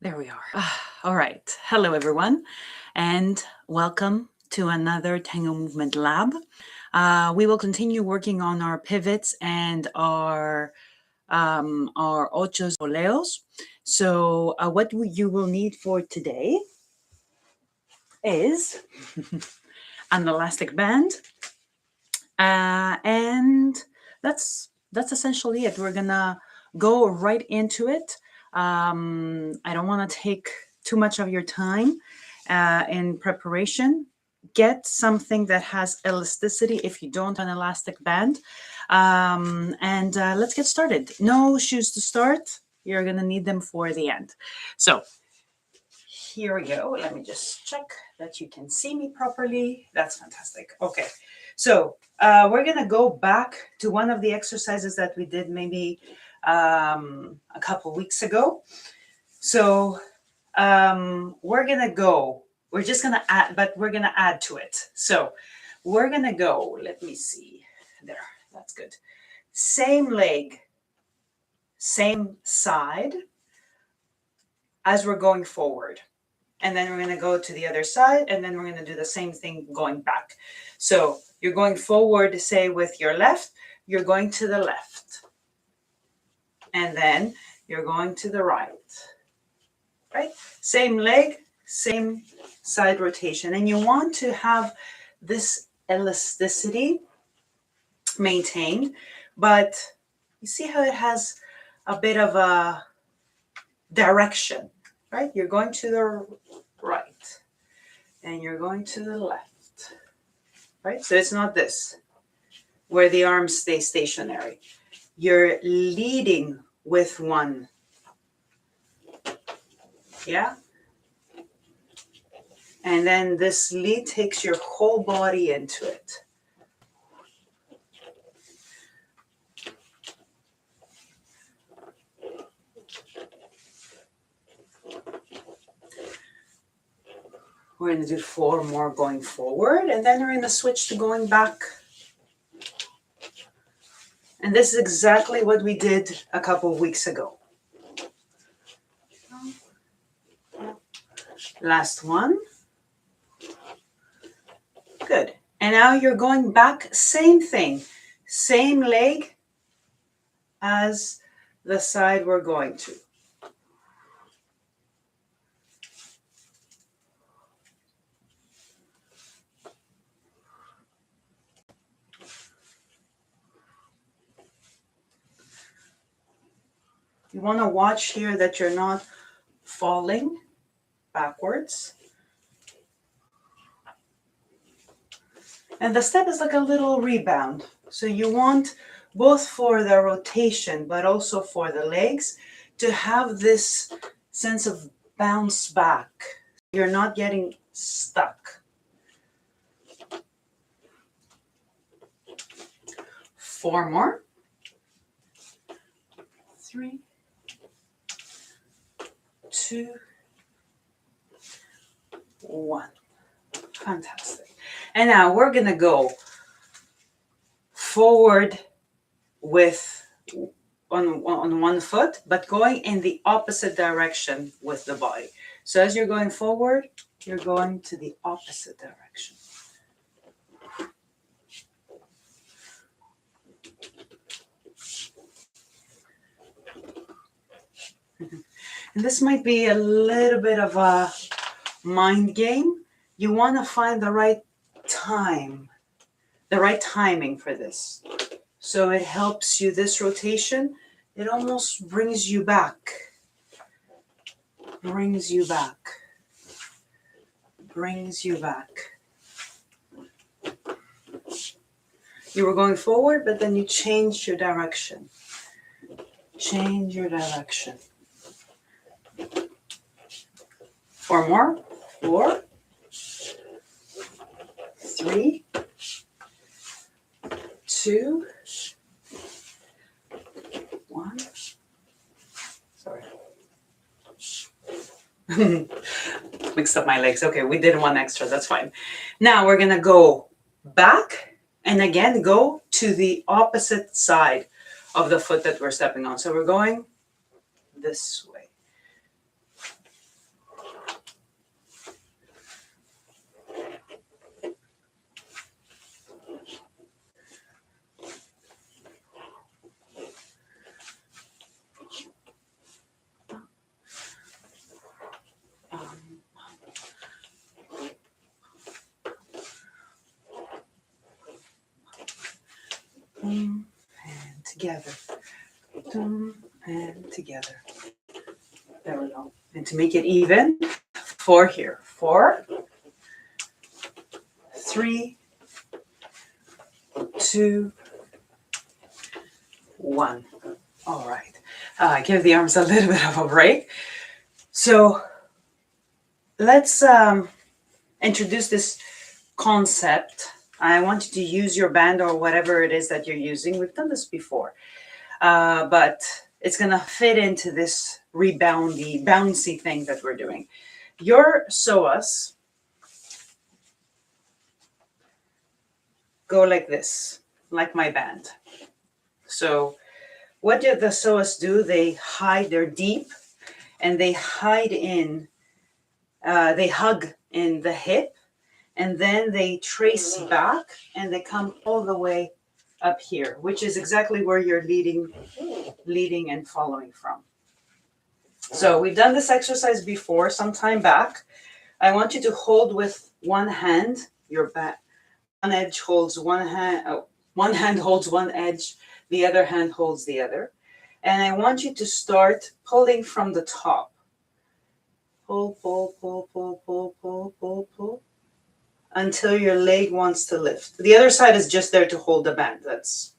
There we are. All right. Hello, everyone, and welcome to another Tango Movement Lab. We will continue working on our pivots and our ochos oleos. So, what you will need for today is an elastic band, and that's essentially it. We're gonna go right into it. I don't want to take too much of your time in preparation. Get something that has elasticity if you don't have an elastic band. And let's get started. No shoes to start. You're going to need them for the end. So here we go. Let me just check that you can see me properly. That's fantastic. Okay. So we're going to go back to one of the exercises that we did maybe a couple weeks ago. So we're just gonna add, but we're gonna add to it. So we're gonna go, let me see, there, that's good. Same leg, same side as we're going forward. And then we're gonna go to the other side, and then we're gonna do the same thing going back. So you're going forward, say with your left, you're going to the left. And then you're going to the right. Right? Same leg, same side rotation. And you want to have this elasticity maintained, but you see how it has a bit of a direction, right? You're going to the right and you're going to the left, right? So it's not this, where the arms stay stationary. You're leading with one. Yeah. And then this lead takes your whole body into it. We're going to do 4 more going forward, and then we're going to switch to going back. And this is exactly what we did a couple of weeks ago. Last one. Good. And now you're going back, same thing, same leg as the side we're going to. You want to watch here that you're not falling backwards. And the step is like a little rebound. So you want both for the rotation, but also for the legs to have this sense of bounce back. You're not getting stuck. 4 more. 3, 2, 1. Fantastic. And now we're going to go forward with on one foot, but going in the opposite direction with the body. So as you're going forward, you're going to the opposite direction. And this might be a little bit of a mind game. You want to find the right time, the right timing for this. So it helps you, this rotation, it almost brings you back. Brings you back. Brings you back. You were going forward, but then you changed your direction. Change your direction. 4 more. 4, 3, 2, 1. Sorry. Mixed up my legs. Okay, we did 1 extra. That's fine. Now we're going to go back and again go to the opposite side of the foot that we're stepping on. So we're going this way. And together. And together. There we go. And to make it even, 4 here. 4, 3, 2, 1. All right. Give the arms a little bit of a break. So let's introduce this concept. I want you to use your band or whatever it is that you're using. We've done this before, but it's going to fit into this bouncy thing that we're doing. Your psoas go like this, like my band. So what do the psoas do? They hide, they're deep, and they hide in, they hug in the hip, and then they trace back, and they come all the way up here, which is exactly where you're leading and following from. So we've done this exercise before, some time back. I want you to hold with one hand, your back. One edge holds one hand, one hand holds one edge, the other hand holds the other. And I want you to start pulling from the top. Pull, pull, pull, pull, pull, pull, pull, pull, until your leg wants to lift. The other side is just there to hold the band. That's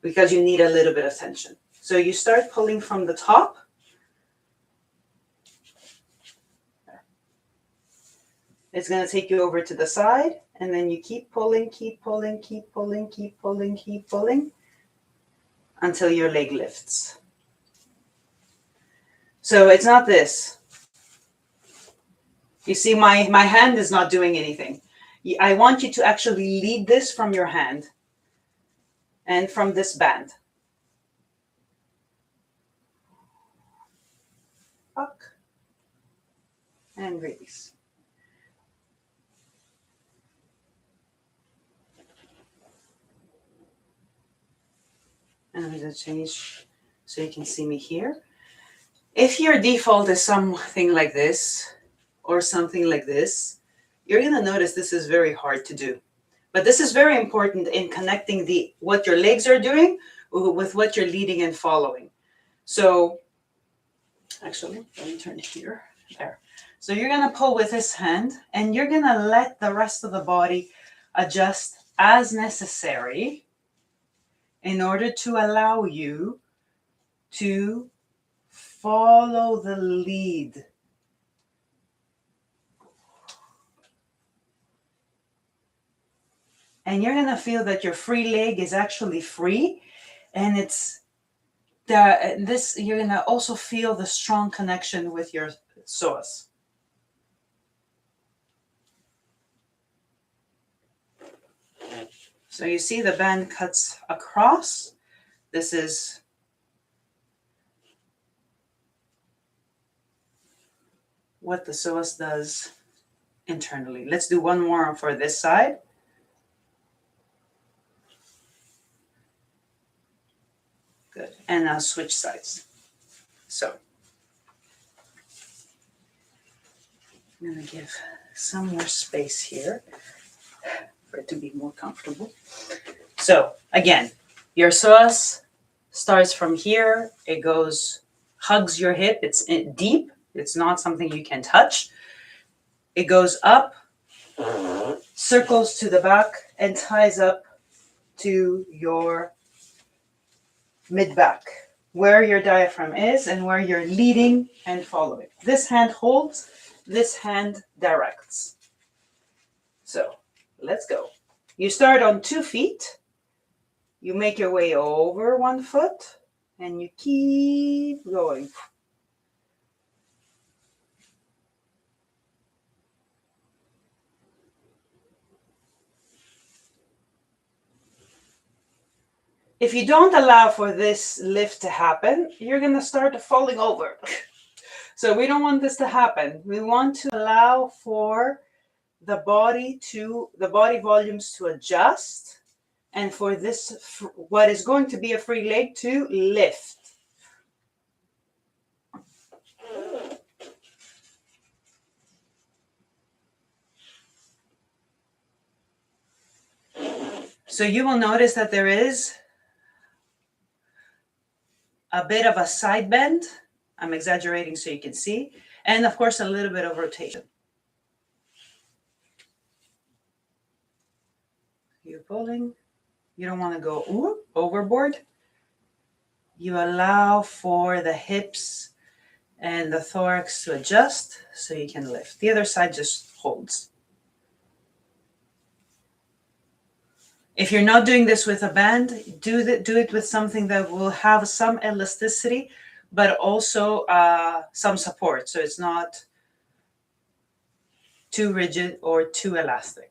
because you need a little bit of tension. So you start pulling from the top. It's going to take you over to the side, and then you keep pulling, keep pulling, keep pulling, keep pulling, keep pulling, until your leg lifts. So it's not this. You see, my hand is not doing anything. I want you to actually lead this from your hand and from this band. Up and release. And I'm going to change so you can see me here. If your default is something like this or something like this, you're going to notice this is very hard to do. But this is very important in connecting what your legs are doing with what you're leading and following. So actually, let me turn it here. There. So you're going to pull with this hand, and you're going to let the rest of the body adjust as necessary in order to allow you to follow the lead. And you're going to feel that your free leg is actually free, and you're going to also feel the strong connection with your psoas. So you see the band cuts across. This is what the psoas does internally. Let's do one more for this side. Good. And now switch sides. So I'm going to give some more space here for it to be more comfortable. So again, your psoas starts from here. It goes, hugs your hip. It's deep. It's not something you can touch. It goes up, circles to the back, and ties up to your mid-back, where your diaphragm is and where you're leading and following. This hand holds, this hand directs. So let's go. You start on 2 feet. You make your way over 1 foot, and you keep going. If you don't allow for this lift to happen, you're going to start falling over. So we don't want this to happen. We want to allow for the body volumes to adjust, and for this, what is going to be a free leg, to lift. So you will notice that there is a bit of a side bend. I'm exaggerating so you can see. And of course, a little bit of rotation. You're pulling. You don't want to go overboard. You allow for the hips and the thorax to adjust so you can lift. The other side just holds. If you're not doing this with a band, do it with something that will have some elasticity, but also some support. So it's not too rigid or too elastic.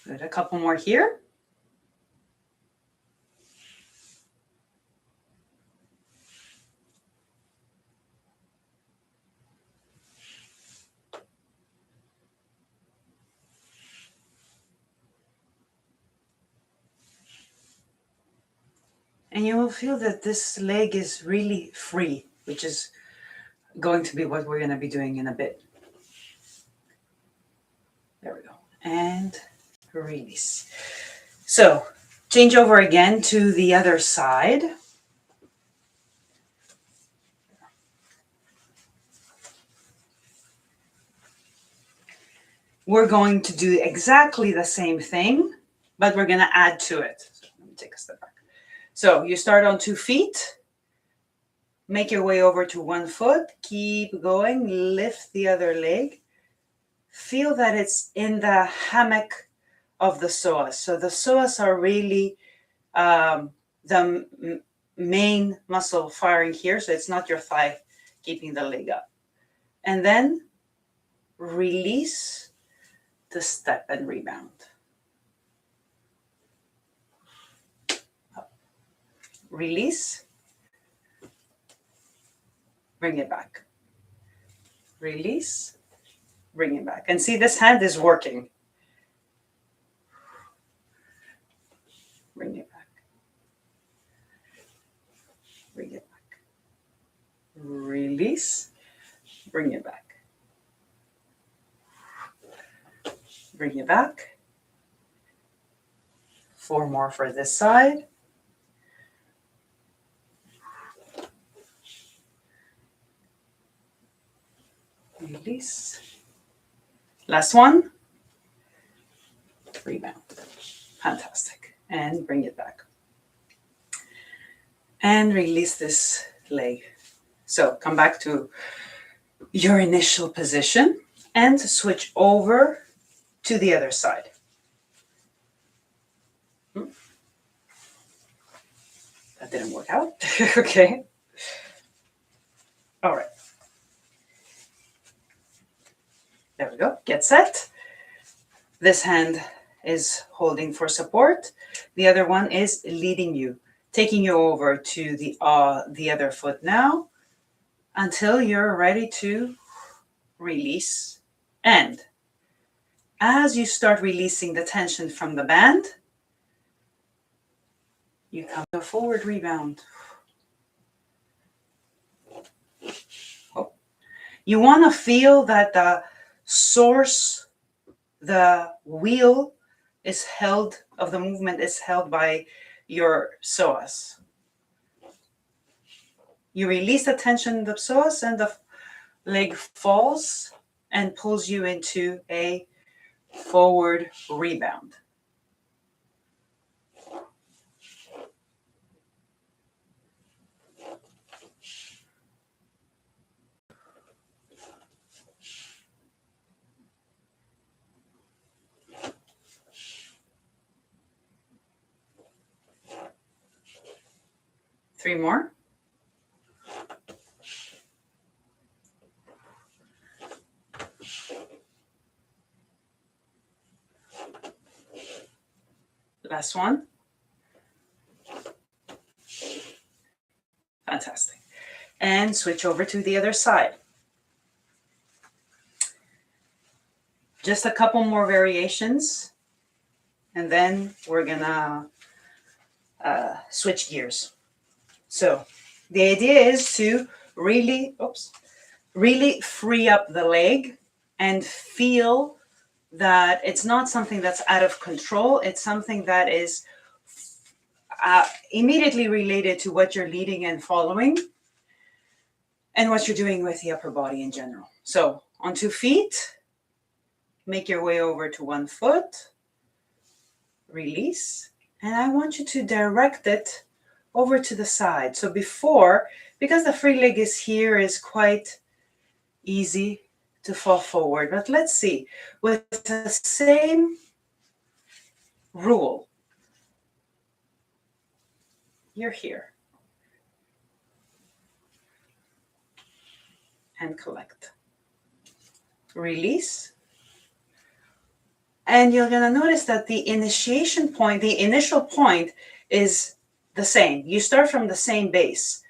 Good. A couple more here. And you will feel that this leg is really free, which is going to be what we're going to be doing in a bit. There we go. And release. So change over again to the other side. We're going to do exactly the same thing, but we're going to add to it. So let me take a step back. So you start on 2 feet. Make your way over to 1 foot. Keep going. Lift the other leg. Feel that it's in the hammock of the psoas. So the psoas are really the main muscle firing here. So it's not your thigh keeping the leg up. And then release the step and rebound. Up. Release. Bring it back. Release. Bring it back. And see, this hand is working. Bring it back. Bring it back. Release. Bring it back. Bring it back. 4 more for this side. Release. Last one. Rebound. Fantastic. And bring it back. And release this leg. So come back to your initial position and switch over to the other side. That didn't work out. Okay. All right. There we go. Get set. This hand is holding for support. The other one is leading you, taking you over to the other foot now until you're ready to release. And as you start releasing the tension from the band, you come to a forward rebound. Oh. You want to feel that the source, the wheel is held of the movement is held by your psoas. You release the tension in the psoas and the leg falls and pulls you into a forward rebound. Three more. Last one. Fantastic. And switch over to the other side. Just a couple more variations, and then we're gonna switch gears. So the idea is to really, really free up the leg and feel that it's not something that's out of control. It's something that is immediately related to what you're leading and following and what you're doing with the upper body in general. So on 2 feet, make your way over to 1 foot, release, and I want you to direct it over to the side. So before, because the free leg is here, is quite easy to fall forward. But let's see, with the same rule, you're here and collect. Release. And you're going to notice that the initiation point, the initial point is the same. You start from the same base,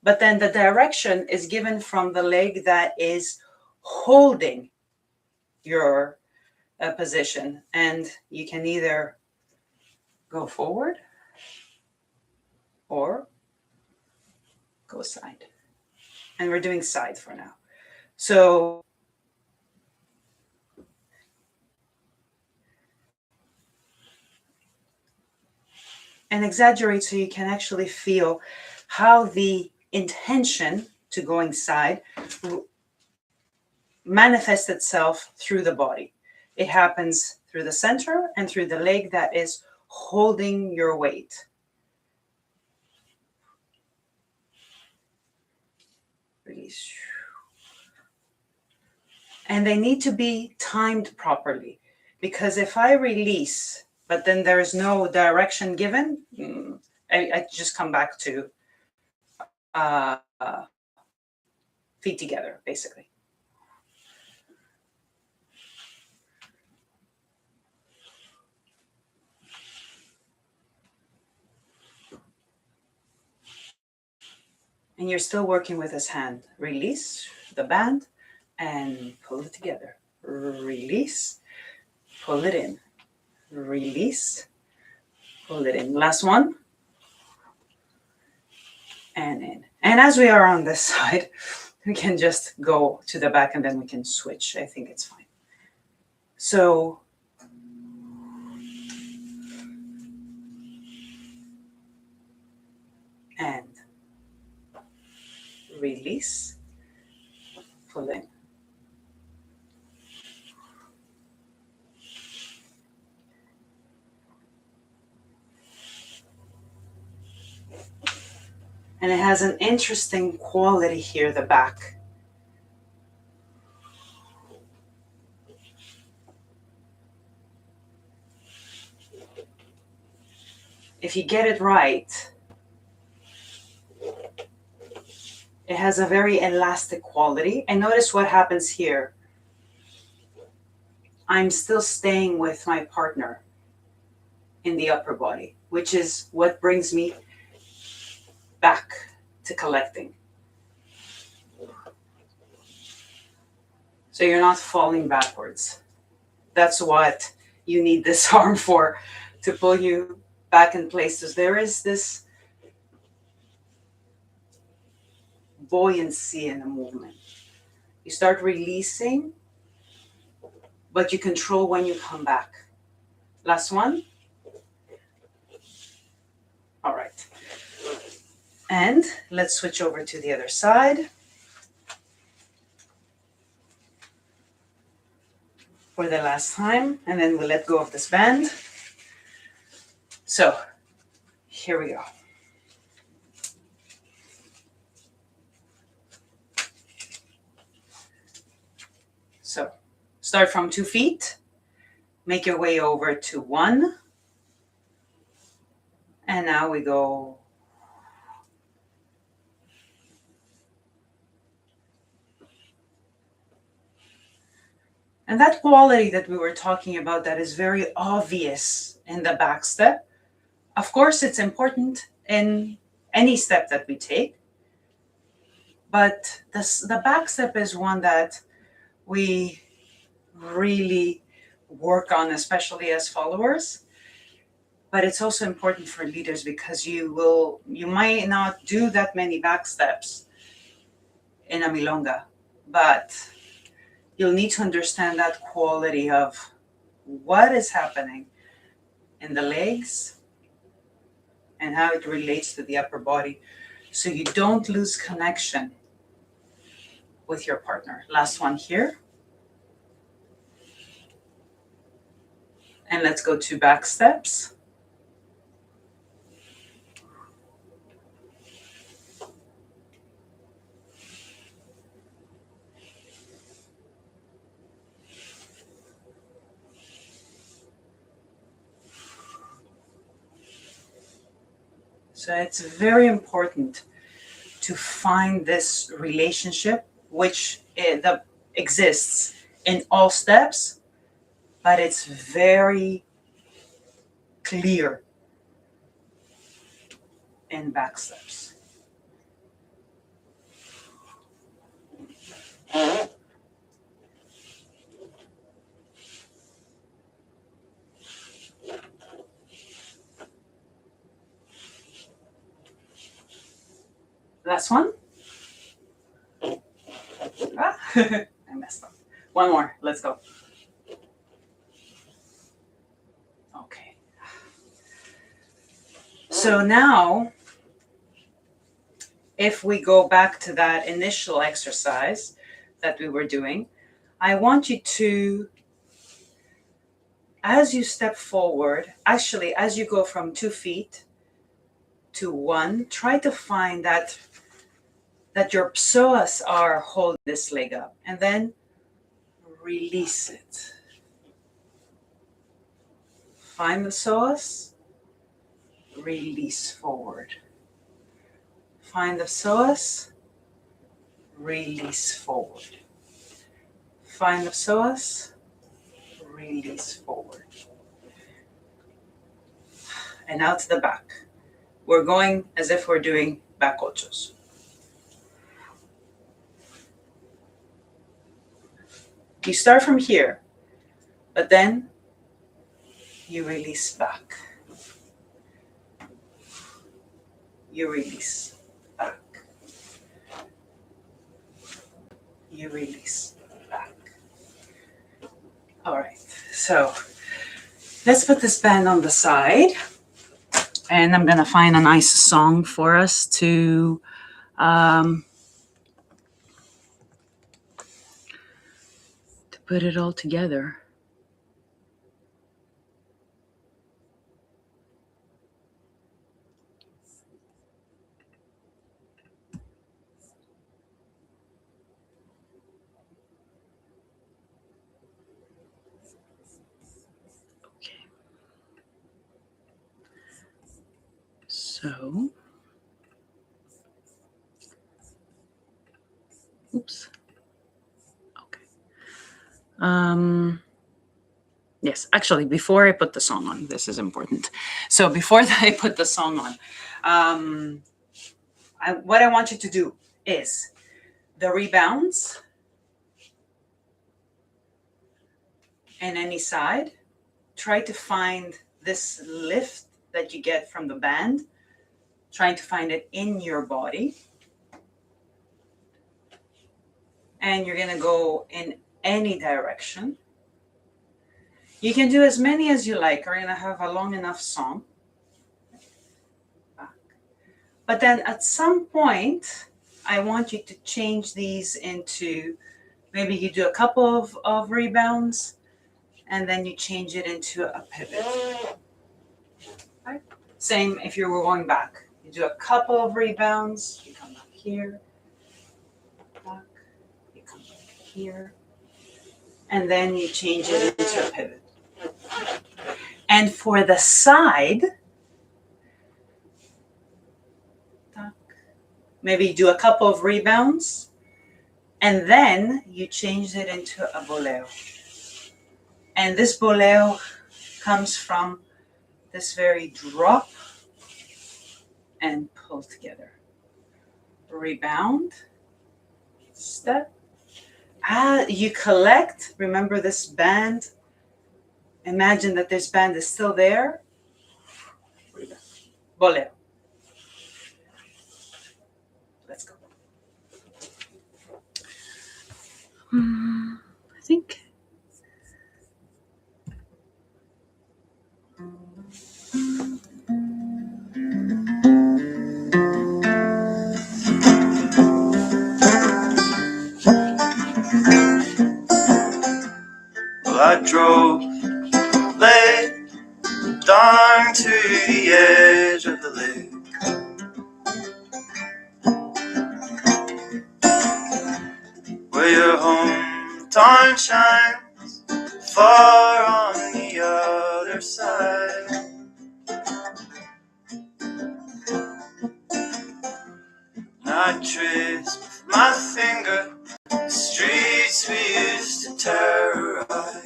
but then the direction is given from the leg that is holding your position. And you can either go forward or go side. And we're doing side for now. So and exaggerate so you can actually feel how the intention to going side manifests itself through the body. It happens through the center and through the leg that is holding your weight. Release. And they need to be timed properly, because if I release, but then there's no direction given, I just come back to feet together, basically. And you're still working with this hand. Release the band and pull it together. Release, pull it in. Release, pull it in. Last one. And in. And as we are on this side, we can just go to the back and then we can switch. I think it's fine. So and release, pull in. And it has an interesting quality here, the back. If you get it right, it has a very elastic quality. And notice what happens here. I'm still staying with my partner in the upper body, which is what brings me back to collecting. So you're not falling backwards. That's what you need this arm for, to pull you back in places. There is this buoyancy in the movement. You start releasing, but you control when you come back. Last one. All right. And let's switch over to the other side for the last time, and then we'll let go of this band. So here we go. So start from 2 feet, make your way over to 1, and now we go and that quality that we were talking about that is very obvious in the back step. Of course, it's important in any step that we take, but the back step is one that we really work on, especially as followers. But it's also important for leaders, because you might not do that many back steps in a milonga, but you'll need to understand that quality of what is happening in the legs and how it relates to the upper body, so you don't lose connection with your partner. Last one here. And let's go to back steps. So it's very important to find this relationship, which exists in all steps, but it's very clear in back steps. Last one. I messed up. One more. Let's go. Okay. So now, if we go back to that initial exercise that we were doing, I want you to, as you step forward, actually, as you go from 2 feet to 1, try to find that your psoas are holding this leg up, and then release it. Find the psoas, release forward. Find the psoas, release forward. Find the psoas, release forward. And now to the back. We're going as if we're doing back ochos. You start from here, but then you release back. You release back. You release back. All right, so let's put this band on the side, and I'm gonna find a nice song for us to put it all together. Okay. So, oops. Okay. Yes, actually, before I put the song on, this is important. So before I put the song on, what I want you to do is the rebounds in any side. Try to find this lift that you get from the band, trying to find it in your body. And you're going to go in any direction. You can do as many as you like. We're going to have a long enough song. But then at some point, I want you to change these into, maybe you do a couple of rebounds, and then you change it into a pivot. Right? Same if you were going back. You do a couple of rebounds, you come back here, back, you come back here, and then you change it into a pivot. And for the side, maybe you do a couple of rebounds, and then you change it into a boleo. And this boleo comes from this very drop and pull together. Rebound, step. You collect, remember this band. Imagine that this band is still there. Rebound. Boleo. Let's go. I think. Well, I drove late, darn to the edge of the lake. Where your hometown shines far on the other side. I trace with my finger the streets we used to terrorize.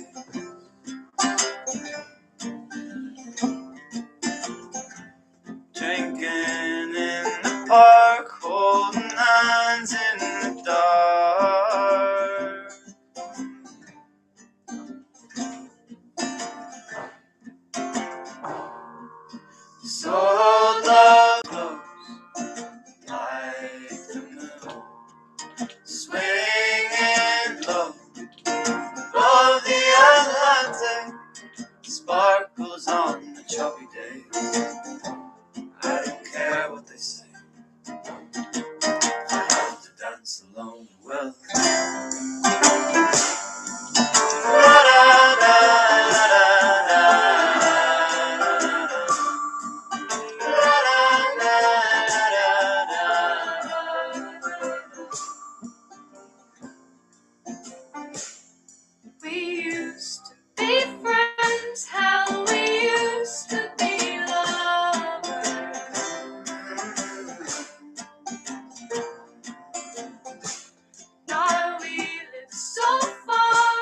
Drinking in the park, holding hands in the dark. So love glows like the moon, swinging low above the Atlantic, sparkles on the choppy days. I don't care what they say, I have to dance alone. Well, we used to be friends, how we used to be lovers. Now we live so far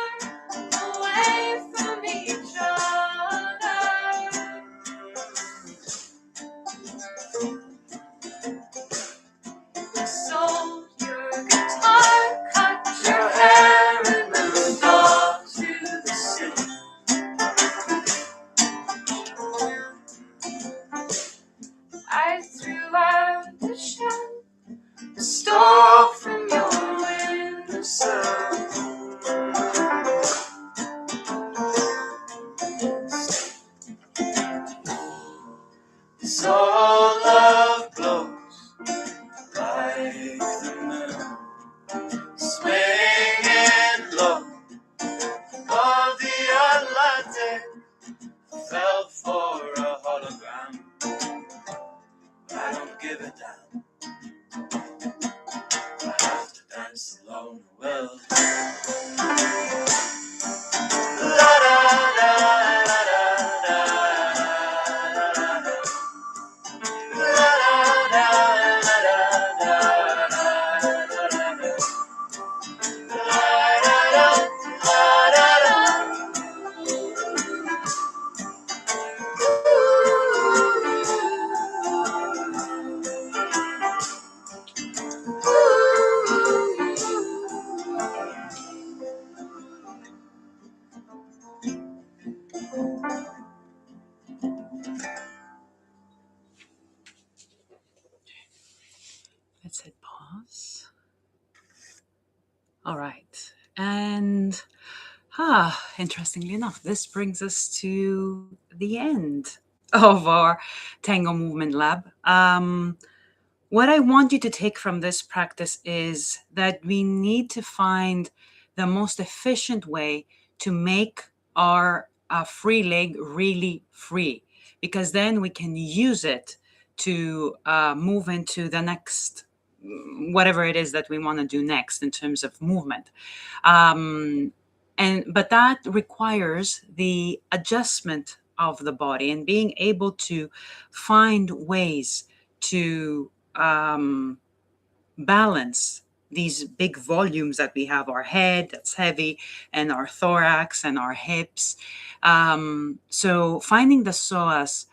away from each other. Sold your guitar, cut your hair, and moved off to the city. I threw out the shell, stole from your windowsill. So love glows like the moon, swinging low above the Atlantic. Fell for a hologram, I don't give a damn. I have to dance alone. Well, la da da da da da la da da da da Let's hit pause. All right. And interestingly enough, this brings us to the end of our Tango Movement Lab. What I want you to take from this practice is that we need to find the most efficient way to make our free leg really free, because then we can use it to move into the next, whatever it is that we want to do next in terms of movement. But that requires the adjustment of the body and being able to find ways to balance these big volumes that we have, our head that's heavy and our thorax and our hips. So finding the psoas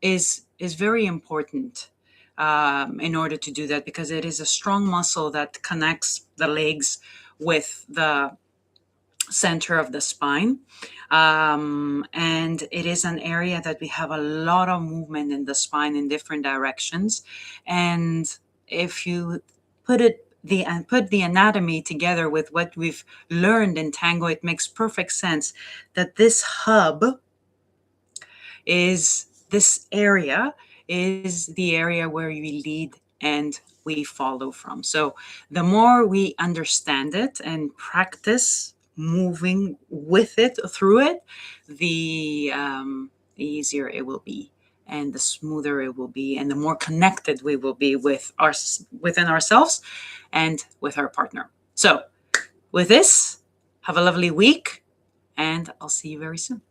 is very important in order to do that, because it is a strong muscle that connects the legs with the center of the spine. And it is an area that we have a lot of movement in the spine in different directions. And if you put it and put the anatomy together with what we've learned in tango, it makes perfect sense that this area is the area where we lead and we follow from. So the more we understand it and practice moving with it, through it, the easier it will be, and the smoother it will be, and the more connected we will be within ourselves and with our partner. So with this, have a lovely week, and I'll see you very soon.